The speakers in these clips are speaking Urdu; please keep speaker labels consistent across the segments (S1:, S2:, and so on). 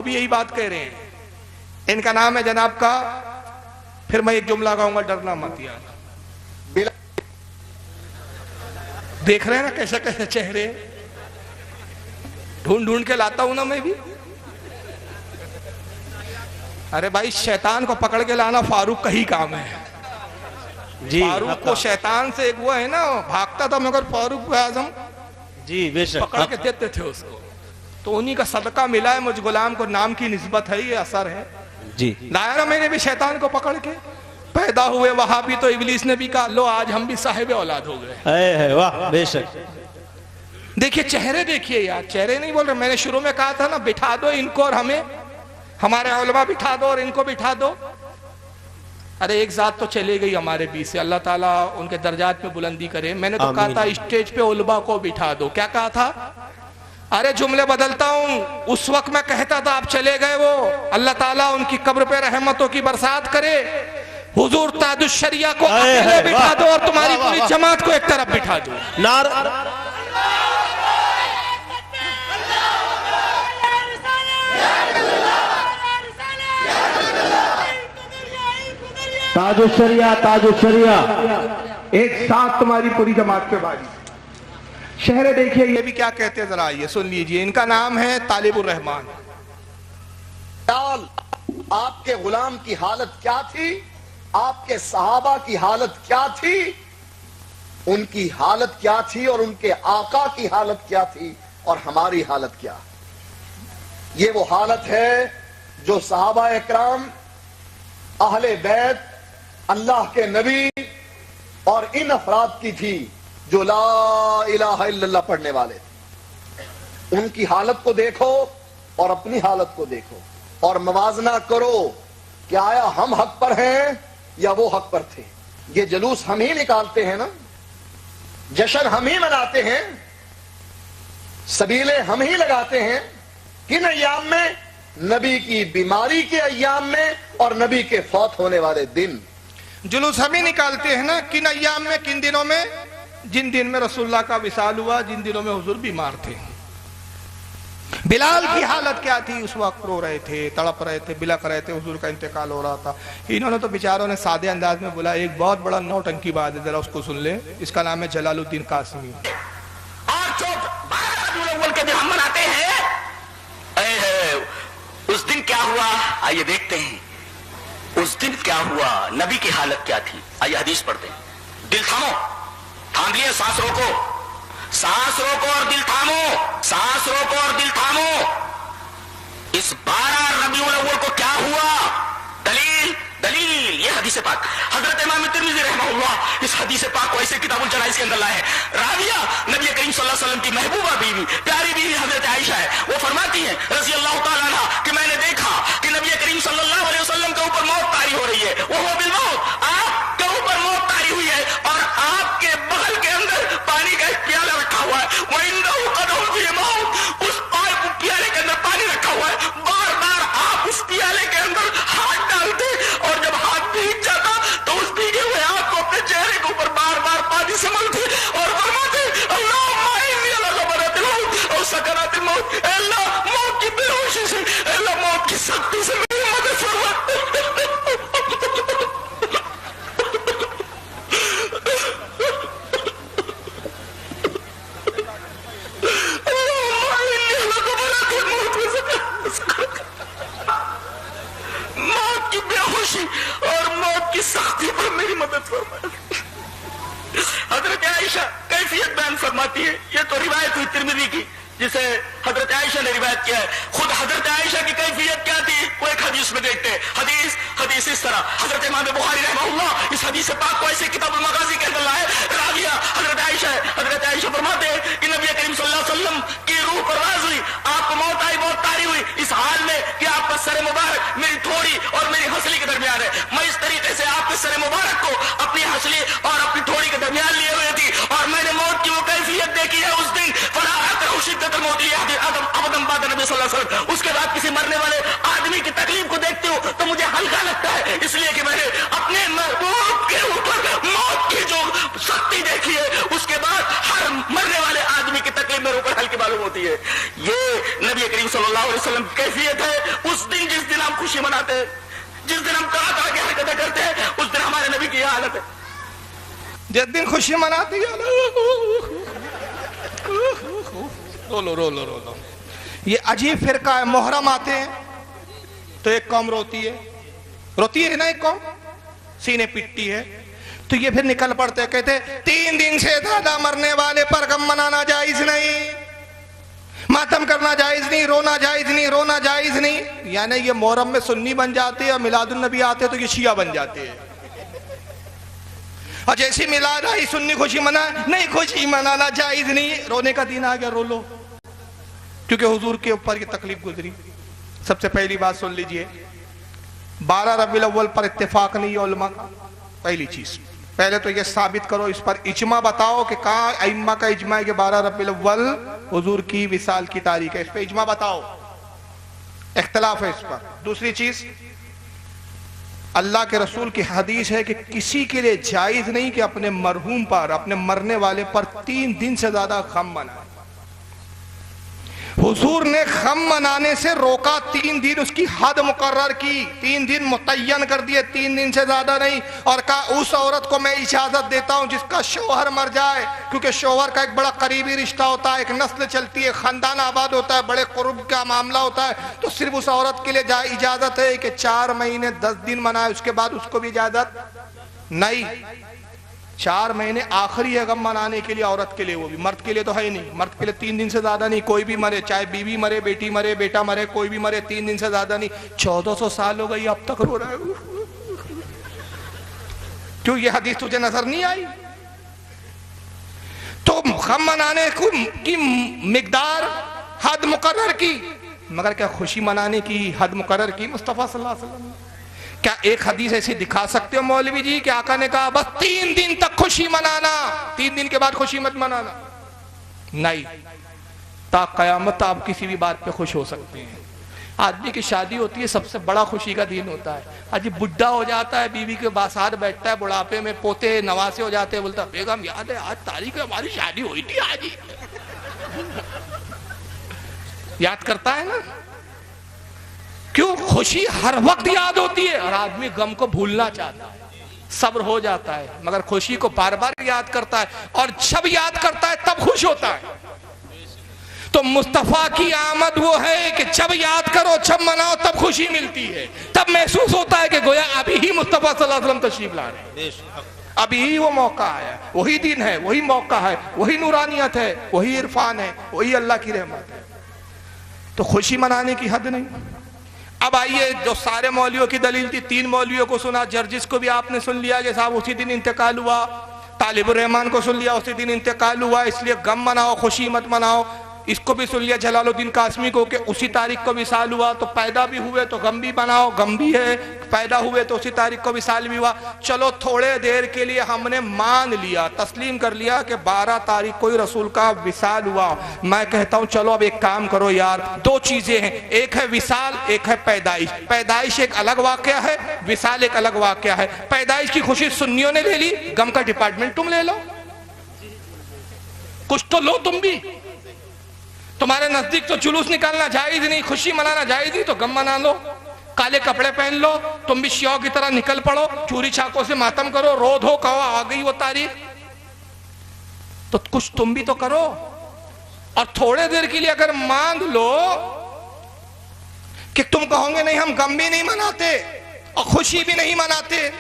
S1: بھی یہی بات کہہ رہے ہیں. ان کا نام ہے جناب کا, پھر میں ایک جملہ کہوں گا, ڈرنا مت یار. دیکھ رہے ہیں نا کیسے کیسے چہرے ڈھونڈ ڈھونڈ کے لاتا ہوں نا میں بھی. ارے بھائی شیطان کو پکڑ کے لانا فاروق کا ہی کام ہے. فاروق کو شیطان سے ایک وہ ہے نا بھاگتا تھا, مگر فاروق اعظم
S2: جی بے شک
S1: پکڑ کے دیتے تھے اس کو. تو انہی کا صدقہ ملا ہے مجھ غلام کو, نام کی نسبت ہے, یہ اثر ہے
S2: جی.
S1: لایا نا میں نے بھی شیطان کو پکڑ کے. پیدا ہوئے وہاں بھی تو ابلیس نے بھی کہا لو آج ہم بھی صاحب اولاد ہو گئے.
S2: اے واہ بے شک.
S1: دیکھیے چہرے دیکھیے یار, چہرے نہیں بول رہے. میں نے شروع میں کہا تھا نا بٹھا دو ان کو اور ہمیں, ہمارے علماء بٹھا دو اور ان کو بٹھا دو. ارے ایک ذات تو چلے گئی ہمارے بیچ سے, اللہ تعالیٰ ان کے درجات میں بلندی کرے. میں نے تو کہا تھا اسٹیج پہ علماء کو بٹھا دو. کیا کہا تھا؟ ارے جملے بدلتا ہوں. اس وقت میں کہتا تھا آپ چلے گئے, وہ اللہ تعالیٰ ان کی قبر پہ رحمتوں کی برسات کرے. حضور تاج الشریعہ کو اکیلے بٹھا دو اور تمہاری پوری جماعت کو ایک طرف بٹھا دو. تاج الشریعہ, تاج الشریعہ, ایک ساتھ تمہاری پوری جماعت پہ بھاری. شہر دیکھیے یہ بھی کیا کہتے ہیں, ذرا یہ سن لیجئے. ان کا نام ہے طالب الرحمان.
S3: آپ کے غلام کی حالت کیا تھی, آپ کے صحابہ کی حالت کیا تھی, ان کی حالت کیا تھی, اور ان کے آقا کی حالت کیا تھی, اور ہماری حالت کیا. یہ وہ حالت ہے جو صحابہ اکرام, اہل بیت, اللہ کے نبی اور ان افراد کی تھی جو لا الہ الا اللہ پڑھنے والے تھے. ان کی حالت کو دیکھو اور اپنی حالت کو دیکھو اور موازنہ کرو کہ آیا ہم حق پر ہیں یا وہ حق پر تھے. یہ جلوس ہم ہی نکالتے ہیں نا, جشن ہم ہی مناتے ہیں, سبیلے ہم ہی لگاتے ہیں. کن ایام میں؟ نبی کی بیماری کے ایام میں اور نبی کے فوت ہونے والے دن.
S1: جلوس ہم ہی نکالتے ہیں نا. کن ایام میں, کن دنوں میں؟ جن دن میں رسول اللہ کا وصال ہوا, جن دنوں میں حضور بیمار تھے. بلال کی حالت کیا تھی اس وقت؟ رو رہے تھے, تڑپ رہے تھے, بلک رہے تھے, حضور کا انتقال ہو رہا تھا. انہوں نے تو بیچاروں نے سادے انداز میں بولا ایک بہت بڑا نوٹنکی بات ہے, ذرا اس کو سن لیں. اس کا نام ہے جلال الدین قاسمی.
S4: اور جو 12 ربیع الاول کے دن ہم مناتے ہیں, اس دن کیا ہوا آئیے دیکھتے ہیں. اس دن کیا ہوا, نبی کی حالت کیا تھی, آئیے حدیث پڑھتے ہیں. دل تھامو, تھام لیے, سانس روکو, سانس روکو اور دل تھامو, سانس روکو اور دل تھامو. اس 12 ربیع الاول کو کیا ہوا؟ دلیل دلیل یہ حدیث پاک. حضرت امام ترمذی رحمہ اللہ اس حدیث پاک کو ایسے کتاب الجنائز کے اندر لائے ہیں. راویہ نبی کریم صلی اللہ علیہ وسلم کی محبوبہ بیوی, پیاری بیوی حضرت عائشہ ہے. وہ فرماتی ہیں رضی اللہ تعالیٰ عنہ کہ میں نے دیکھا کہ نبی کریم صلی اللہ علیہ وسلم کے اوپر موت طاری ہو رہی ہے. وہ بالموت, آپ کے اوپر موت طاری ہوئی ہے اور آپ کے بغل کے اندر پانی کا ایک پیالہ رکھا ہوا ہے. وَإِنَّهُ قَدْحٌ فِيهِ مَوْتٌ, اس پیالے کے اندر پانی رکھا ہوا ہے. بار بار آپ اس پیالے کے اندر ہاتھ ڈالتے اور جب ہاتھ بھیگ جاتا تو اس بھیگے ہوئے ہاتھ کو اپنے چہرے کے اوپر بار بار پانی سے ملتے اور فرماتے اللہم انی علی غبرۃ الموت اور سکرات الموت. اے اللہ موت کی بے ہوشی سے, اے اللہ موت کی سختی سے میری مدد فرما. موت کی بے ہوشی اور موت کی سختی پر میری مدد فرما. حضرت عائشہ کیفیت بیان فرماتی ہے. یہ تو روایت ہوئی ترمذی کی جسے حضرت عائشہ نے روایت کیا ہے. خود حضرت عائشہ کی کیفیت کیا تھی وہ ایک حدیث میں دیکھتے ہیں. حدیث اس طرح. حضرت امام بخاری رحمہ اللہ اس حدیث پاک کو ایسے کتاب المغازی کے اندر لائے. راویہ حضرت عائشہ ہے. حضرت عائشہ فرماتے ہیں کہ نبی کریم صلی اللہ علیہ وسلم کی روح پر راز ہوئی, آپ کو موت آئی, موت طاری ہوئی اس حال میں کہ آپ کا سر مبارک میری تھوڑی اور میری ہنسلی کے درمیان ہے. میں اس طریقے سے آپ کے سر مبارک کو اپنی ہنسلی اور اپنی تھوڑی کے درمیان لیے ہوئے تھی اور میں نے موت کی وہ کیفیت دیکھی ہے اس دن. فلا اکرہ شدۃ الموت ابدا بعد نبی صلی اللہ علیہ وسلم. اس کے بعد کسی مرنے والے آدمی کی تکلیف کو دیکھتے ہو تو مجھے ہلکا لگتا ہے, اس لیے کہ میں نے اپنے محبوب کے اوپر موت کی جو سختی دیکھی ہے اس کے بعد ہر مرنے والے آدمی کی تکلیف میرے اوپر ہلکی معلوم ہوتی ہے. یہ نبی کریم صلی اللہ علیہ وسلم کی کیفیت ہے اس دن جس دن ہم خوشی مناتے ہیں، جس دن ہم طرح طرح کی حرکتیں کرتے ہیں، اس دن ہمارے نبی کی یہ حالت ہے.
S1: جس دن خوشی مناتی ہے رولو رولو رولو. یہ عجیب فرقہ ہے. محرم آتے ہیں تو ایک قوم روتی ہے نا، ایک قوم سینے پیٹتی ہے، تو یہ پھر نکل پڑتے کہتے 3 دن سے زیادہ مرنے والے پر غم منانا جائز نہیں، ماتم کرنا جائز نہیں، رونا جائز نہیں، رونا جائز نہیں. یعنی یہ محرم میں سنی بن جاتے ہیں اور میلاد النبی آتے تو یہ شیعہ بن جاتے ہیں. اور جیسی میلاد آئی سنی خوشی منا، نہیں خوشی منانا جائز نہیں، رونے کا دن آ گیا رو لو، کیونکہ حضور کے اوپر یہ تکلیف گزری. سب سے پہلی بات سن لیجئے، 12 ربیع الاول پر اتفاق نہیں ہے علماء کا. پہلی چیز، پہلے تو یہ ثابت کرو، اس پر اجماع بتاؤ کہ کہاں ائمہ کا اجماع ہے کہ 12 ربیع الاول حضور کی وصال کی تاریخ ہے. اس پہ اجماع بتاؤ، اختلاف ہے اس پر. دوسری چیز، اللہ کے رسول کی حدیث ہے کہ کسی کے لیے جائز نہیں کہ اپنے مرحوم پر، اپنے مرنے والے پر 3 دن سے زیادہ غم منائے. حضور نے غم منانے سے روکا، 3 دن اس کی حد مقرر کی، 3 دن متعین کر دیے، 3 دن سے زیادہ نہیں. اور کہا اس عورت کو میں اجازت دیتا ہوں جس کا شوہر مر جائے، کیونکہ شوہر کا ایک بڑا قریبی رشتہ ہوتا ہے، ایک نسل چلتی ہے، خاندان آباد ہوتا ہے، بڑے قرب کا معاملہ ہوتا ہے، تو صرف اس عورت کے لیے اجازت ہے کہ 4 مہینے 10 دن منائے، اس کے بعد اس کو بھی اجازت نہیں. 4 مہینے آخری ہے غم منانے کے لیے عورت کے لیے، وہ بھی. مرد کے لیے تو ہے ہی نہیں، مرد کے لیے 3 دن سے زیادہ نہیں. کوئی بھی مرے، چاہے بیوی مرے، بیٹی مرے، بیٹا مرے، کوئی بھی مرے، 3 دن سے زیادہ نہیں. 1400 سال ہو گئی اب تک رو رہا ہے. کیوں یہ حدیث تجھے نظر نہیں آئی؟ تو غم منانے کی مقدار حد مقرر کی، مگر کیا خوشی منانے کی حد مقرر کی مصطفیٰ صلی اللہ علیہ وسلم نے؟ کیا ایک حدیث ایسی دکھا سکتے ہو مولوی جی کہ آقا نے کہا بس 3 دن تک خوشی منانا، 3 دن کے بعد خوشی مت منانا؟ نہیں، تا قیامت آپ کسی بھی بات پہ خوش ہو سکتے ہیں. آدمی کی شادی ہوتی ہے، سب سے بڑا خوشی کا دن ہوتا ہے. آج بڈھا ہو جاتا ہے، بیوی کے ساتھ بیٹھتا ہے، بڑھاپے میں پوتے نواسے ہو جاتے ہیں، بولتا بیگم یاد ہے آج تاریخ ہے ہماری شادی ہوئی تھی آج ہی. یاد کرتا ہے نا؟ کیوں؟ خوشی ہر وقت یاد ہوتی ہے اور آدمی غم کو بھولنا چاہتا ہے، صبر ہو جاتا ہے، مگر خوشی کو بار بار یاد کرتا ہے، اور جب یاد کرتا ہے تب خوش ہوتا ہے. تو مصطفیٰ کی آمد وہ ہے کہ جب یاد کرو، جب مناؤ، تب خوشی ملتی ہے، تب محسوس ہوتا ہے کہ گویا ابھی ہی مصطفیٰ صلی اللہ علیہ وسلم تشریف لا رہے ہیں، ابھی ہی وہ موقع آیا، وہی دن ہے، وہی موقع ہے، وہی نورانیت ہے، وہی عرفان ہے، وہی اللہ کی رحمت ہے. تو خوشی منانے کی حد نہیں. اب آئیے، جو سارے مولویوں کی دلیل تھی، 3 مولویوں کو سنا، جرجس کو بھی آپ نے سن لیا کہ صاحب اسی دن انتقال ہوا، طالب الرحمن کو سن لیا اسی دن انتقال ہوا، اس لیے غم مناؤ، خوشی مت مناؤ. اس کو بھی سن لیا جلال الدین قاسمی کو کہ اسی تاریخ کو وصال ہوا، تو پیدا بھی ہوئے تو غم بھی مناؤ، غم بھی ہے، پیدا ہوئے تو اسی تاریخ کو وصال بھی ہوا. چلو تھوڑے دیر کے لیے ہم نے مان لیا، تسلیم کر لیا کہ 12 تاریخ کو ہی رسول کا وصال ہوا. میں کہتا ہوں چلو اب ایک کام کرو یار، 2 چیزیں ہیں، ایک ہے وصال، ایک ہے پیدائش. پیدائش ایک الگ واقعہ ہے، وصال ایک الگ واقعہ ہے. پیدائش کی خوشی سنیوں نے لے لی، غم کا ڈپارٹمنٹ تم لے لو، کچھ تو لو تم بھی. تمہارے نزدیک تو جلوس نکالنا جائز نہیں، خوشی منانا جائز نہیں، تو غم منا لو، کالے کپڑے پہن لو، تم بھی شیعوں کی طرح نکل پڑو، چوری چھاکوں سے ماتم کرو، رو دھو، کہو آ گئی وہ تاریخ. تو کچھ تم بھی تو کرو. اور تھوڑے دیر کے لیے اگر مان لو کہ تم کہو گے نہیں ہم غم بھی نہیں مناتے اور خوشی بھی نہیں مناتے،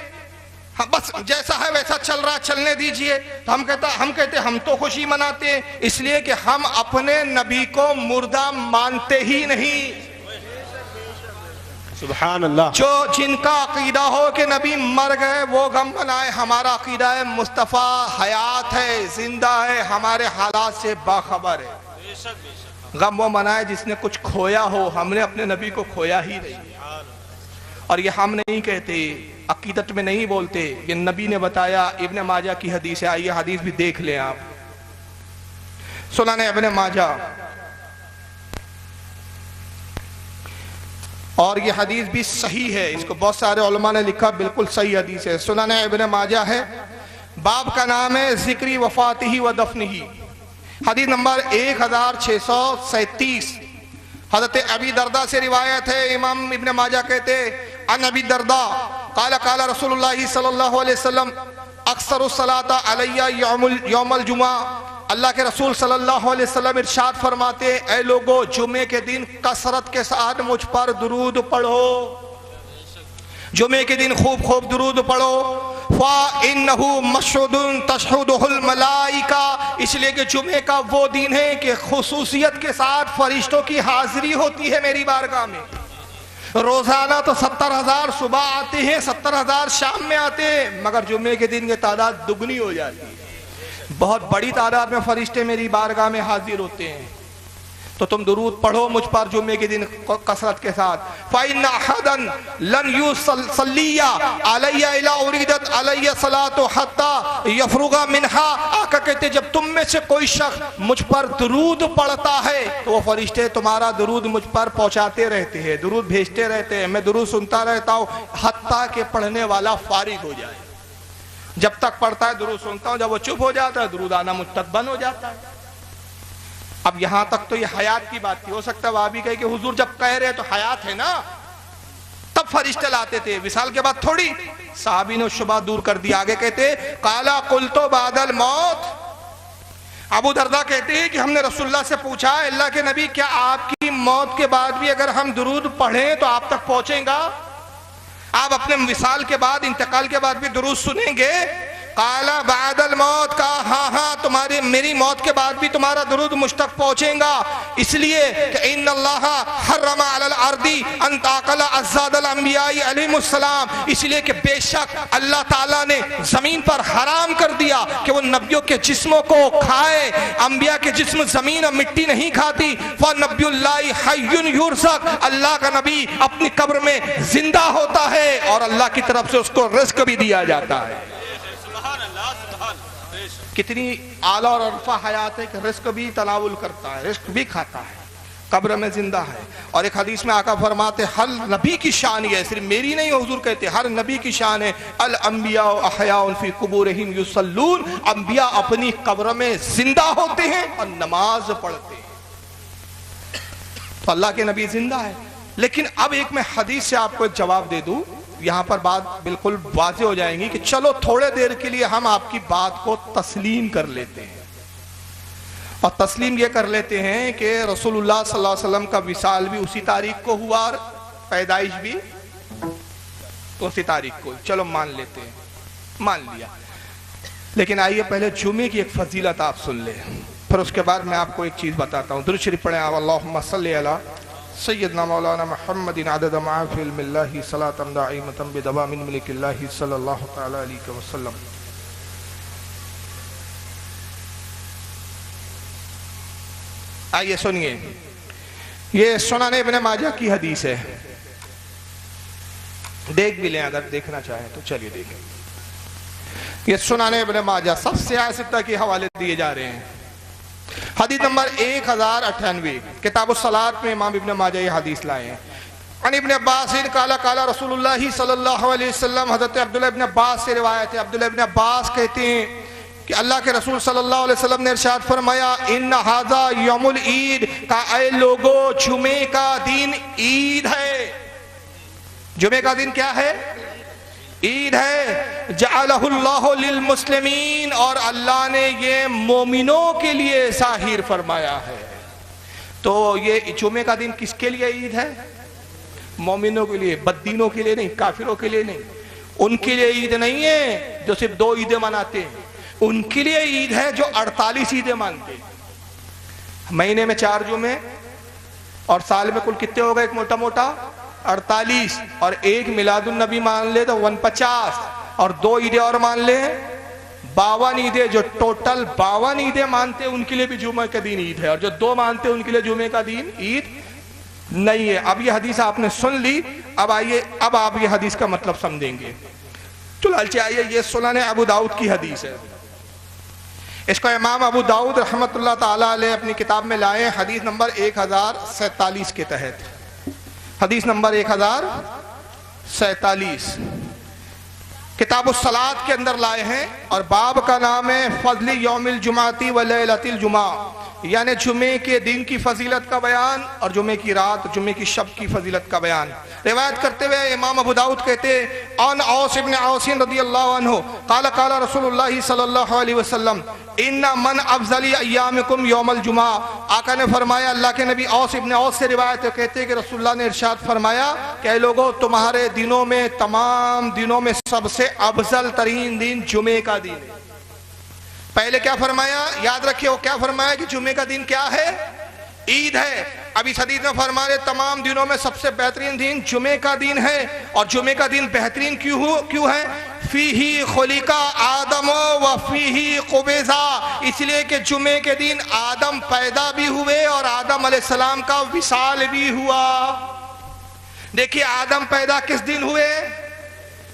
S1: بس جیسا ہے ویسا چل رہا چلنے دیجئے، تو ہم کہتے ہم تو خوشی مناتے ہیں، اس لیے کہ ہم اپنے نبی کو مردہ مانتے ہی نہیں.
S2: سبحان اللہ.
S1: جو جن کا عقیدہ ہو کہ نبی مر گئے وہ غم منائے، ہمارا عقیدہ ہے مصطفیٰ حیات ہے، زندہ ہے، ہمارے حالات سے باخبر ہے. غم وہ منائے جس نے کچھ کھویا ہو، ہم نے اپنے نبی کو کھویا ہی نہیں. اور یہ ہم نہیں کہتے، عقیدت میں نہیں بولتے، یہ نبی نے بتایا. ابن ماجہ کی حدیث ہے، آئیے حدیث بھی دیکھ لیں آپ. سنن ابن ماجہ، اور یہ حدیث بھی صحیح ہے، اس کو بہت سارے علماء نے لکھا، بالکل صحیح حدیث ہے. سنن ابن ماجہ ہے، باب کا نام ہے ذکر وفاتہ و دفنہ، حدیث نمبر 1637. حضرت ابی دردہ سے روایت ہے، امام ابن ماجہ کہتے ان ابی دردہ قال قال رسول اللہ صلی اللہ علیہ وسلم اکثر الصلاۃ علیہ یوم الجمعہ، اللہ کے رسول صلی اللہ علیہ وسلم ارشاد فرماتے اے لوگو جمعے کے دن کثرت کے ساتھ مجھ پر درود پڑھو، جمعے کے دن خوب خوب درود پڑھو۔ فَإِنَّهُ مَشْهُدٌ تَشْهُدُهُ الْمَلَائِكَةُ، اس لیے کہ جمعے کا وہ دن ہے کہ خصوصیت کے ساتھ فرشتوں کی حاضری ہوتی ہے میری بارگاہ میں۔ روزانہ تو 70,000 صبح آتے ہیں، 70,000 شام میں آتے ہیں، مگر جمعے کے دن یہ تعداد دگنی ہو جاتی ہے، بہت بڑی تعداد میں فرشتے میری بارگاہ میں حاضر ہوتے ہیں۔ تو تم درود پڑھو مجھ پر جمعے کے دن کثرت کے ساتھ۔ فَإِنَّ أَحَدًا لَنْ يُصَلِّيَ عَلَيَّ إِلَّا أُرِيدَتْ عَلَيَّ صَلَاةٌ حَتَّى يَفْرُغَ مِنْهَا، آقا کہتے جب تم میں سے کوئی شخص مجھ پر درود پڑھتا ہے تو وہ فرشتے تمہارا درود مجھ پر پہنچاتے رہتے ہیں، درود بھیجتے رہتے ہیں، میں درود سنتا رہتا ہوں حتیٰ کہ پڑھنے والا فارغ ہو جائے۔ جب تک پڑھتا ہے درود سنتا ہوں، جب وہ چپ ہو جاتا ہے درود آنا مجھ تک بند ہو جاتا ہے۔ اب یہاں تک تو یہ حیات کی بات تھی، ہو سکتا ہے وہاں بھی کہے کہ حضور جب کہہ رہے تو حیات ہے نا، تب فرشتے لاتے تھے، وصال کے بعد تھوڑی۔ صحابی نے شبہ دور کر دیا، آگے کہتے قالا قلت بعد الموت، ابو دردہ کہتے ہیں کہ ہم نے رسول اللہ سے پوچھا اللہ کے نبی کیا آپ کی موت کے بعد بھی اگر ہم درود پڑھیں تو آپ تک پہنچیں گا؟ آپ اپنے وصال کے بعد انتقال کے بعد بھی درود سنیں گے؟ قالا بعد الموت، کہا ہاں ہاں تمہاری میری موت کے بعد بھی تمہارا درود مجھ تک پہنچے گا، اس لیے کہ ان اللہ حرم علی الارض ان تاکل اجساد الانبیاء علیہم السلام، اس لیے کہ بے شک اللہ تعالیٰ نے زمین پر حرام کر دیا کہ وہ نبیوں کے جسموں کو کھائے، انبیاء کے جسم زمین اور مٹی نہیں کھاتی۔ فنبی اللہ حی یرزق، اللہ کا نبی اپنی قبر میں زندہ ہوتا ہے اور اللہ کی طرف سے اس کو رزق بھی دیا جاتا ہے۔ کتنی اعلیٰ اور عرفہ حیات ہے کہ رزق بھی تناول کرتا ہے، رزق بھی کھاتا ہے، قبر میں زندہ ہے۔ اور ایک حدیث میں آقا فرماتے ہر نبی کی شان یہ ہے، صرف میری نہیں، حضور کہتے ہر نبی کی شان ہے الانبیاء احیاء فی قبورہم یصلون، انبیاء اپنی قبر میں زندہ ہوتے ہیں اور نماز پڑھتے ہیں۔ تو اللہ کے نبی زندہ ہے۔ لیکن اب ایک میں حدیث سے آپ کو ایک جواب دے دوں، یہاں پر بات بالکل واضح ہو جائیں گی کہ چلو تھوڑے دیر کے لیے ہم آپ کی بات کو تسلیم کر لیتے ہیں، اور تسلیم یہ کر لیتے ہیں کہ رسول اللہ صلی اللہ علیہ وسلم کا وصال بھی اسی تاریخ کو ہوا اور پیدائش بھی اسی تاریخ کو، چلو مان لیتے ہیں، مان لیا۔ لیکن آئیے پہلے جمعے کی ایک فضیلت آپ سن لیں، پھر اس کے بعد میں آپ کو ایک چیز بتاتا ہوں۔ درود شریف پڑھیں، اللہم صلی علی سیدنا مولانا محمد عدد ما فی علم اللہ صلاۃ دائمۃ بدوام ملک اللہ صلی اللہ تعالی علیہ وسلم۔ آئیے سنیے، یہ سنن ابن ماجہ کی حدیث ہے، دیکھ بھی لیں اگر دیکھنا چاہیں تو، چلیے دیکھیں۔ یہ سنن ابن ماجہ سب سیاہ ستہ کے حوالے دیے جا رہے ہیں۔ حدیث نمبر 1098 کتاب الصلاۃ میں امام ابن ماجہ یہ حدیث لائے ہیں۔ عن ابن عباس قال قال رسول اللہ صلی اللہ علیہ وسلم، حضرت عبداللہ ابن عباس سے روایت ہے، عبداللہ ابن عباس کہتے ہیں کہ اللہ کے رسول صلی اللہ علیہ وسلم نے ارشاد فرمایا ان ھذا یوم العید، کا اے لوگو جمعے کا دن عید ہے۔ جمعے کا دن کیا ہے؟ عید ہے۔ جعلہ اللہ للمسلمین، اور اللہ نے یہ مومنوں کے لیے ظاہر فرمایا ہے۔ تو یہ جمعے کا دن کس کے لیے عید ہے؟ مومنوں کے لیے، بددینوں کے لیے نہیں، کافروں کے لیے نہیں۔ ان کے لیے عید نہیں ہے جو صرف 2 عیدیں مناتے ہیں، ان کے لیے عید ہے جو 48 عیدیں مانتے ہیں۔ مہینے میں 4 جمعے اور سال میں کل کتنے ہو گئے؟ ایک موٹا موٹا 48، اور ایک میلاد النبی مان لے تو 49، اور 2 عیدیں اور مان لے 52 عیدیں۔ جو ٹوٹل 52 عیدیں مانتے ہیں ان کے لیے بھی جمعہ کا دن عید ہے، اور جو 2 مانتے ہیں ان کے لیے جمعے کا دن عید نہیں ہے۔ اب یہ حدیث آپ نے سن لی، اب آئیے اب آپ یہ حدیث کا مطلب سمجھیں گے۔ چنانچہ آئیے، یہ سنن ابو داؤد کی حدیث ہے، اس کو امام ابو داؤد رحمت اللہ تعالی علیہ اپنی کتاب میں لائے ہیں، حدیث نمبر 1047 کے تحت، حدیث نمبر 1047 کتاب الصلاۃ کے اندر لائے ہیں، اور باب کا نام ہے فضل یوم الجمعہ و لیلۃ الجمعہ، یعنی جمعے کے دن کی فضیلت کا بیان اور جمعے کی رات جمعے کی شب کی فضیلت کا بیان روایت کرتے ہوئے امام ابو داؤد کہتے ان اوس ابن اوس رضی اللہ عنہ قال قال رسول اللہ صلی اللہ علیہ وسلم ان من افضل ایامکم یوم الجمعہ آقا نے فرمایا اللہ کے نبی اوس ابن اوس سے روایت کہتے کہ رسول اللہ نے ارشاد فرمایا کہ اے لوگو تمہارے دنوں میں تمام دنوں میں سب سے افضل ترین دن جمعے کا دن ہے پہلے کیا فرمایا یاد رکھیں وہ کیا فرمایا کہ جمعے کا دن کیا ہے عید ہے اب اس حدیث میں فرمایا تمام دنوں میں سب سے بہترین دن جمعے کا دن ہے اور جمعے کا دن بہترین کیوں ہے فیہی خلق آدم و فیہی قبض اس لیے کہ جمعے کے دن آدم پیدا بھی ہوئے اور آدم علیہ السلام کا وصال بھی ہوا دیکھیے آدم پیدا کس دن ہوئے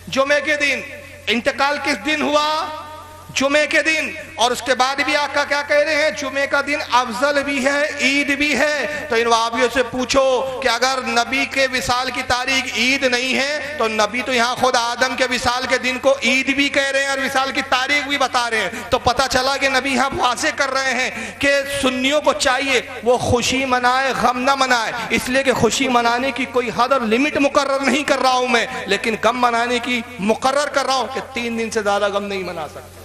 S1: جمعے کے دن انتقال کس دن ہوا جمعے کے دن اور اس کے بعد بھی آقا کیا کہہ رہے ہیں جمعے کا دن افضل بھی ہے عید بھی ہے تو ان وہابیوں سے پوچھو کہ اگر نبی کے وصال کی تاریخ عید نہیں ہے تو نبی تو یہاں خود آدم کے وصال کے دن کو عید بھی کہہ رہے ہیں اور وصال کی تاریخ بھی بتا رہے ہیں تو پتہ چلا کہ نبی یہاں واضح کر رہے ہیں کہ سنیوں کو چاہیے وہ خوشی منائے غم نہ منائے اس لیے کہ خوشی منانے کی کوئی حد اور لمٹ مقرر نہیں کر رہا ہوں میں لیکن غم منانے کی مقرر کر رہا ہوں کہ 3 دن سے زیادہ غم نہیں منا سکتے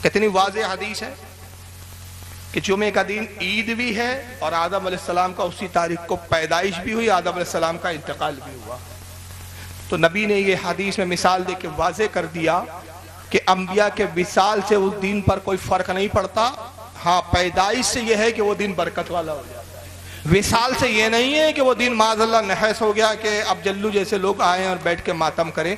S1: کتنی واضح حدیث ہے کہ جمعے کا دن عید بھی ہے اور آدم علیہ السلام کا اسی تاریخ کو پیدائش بھی ہوئی آدم علیہ السلام کا انتقال بھی ہوا تو نبی نے یہ حدیث میں مثال دے کے واضح کر دیا کہ انبیاء کے وصال سے اس دن پر کوئی فرق نہیں پڑتا ہاں پیدائش سے یہ ہے کہ وہ دن برکت والا ہو جاتا ہے وصال سے یہ نہیں ہے کہ وہ دن معاذ اللہ نحس ہو گیا کہ اب جلو جیسے لوگ آئیں اور بیٹھ کے ماتم کریں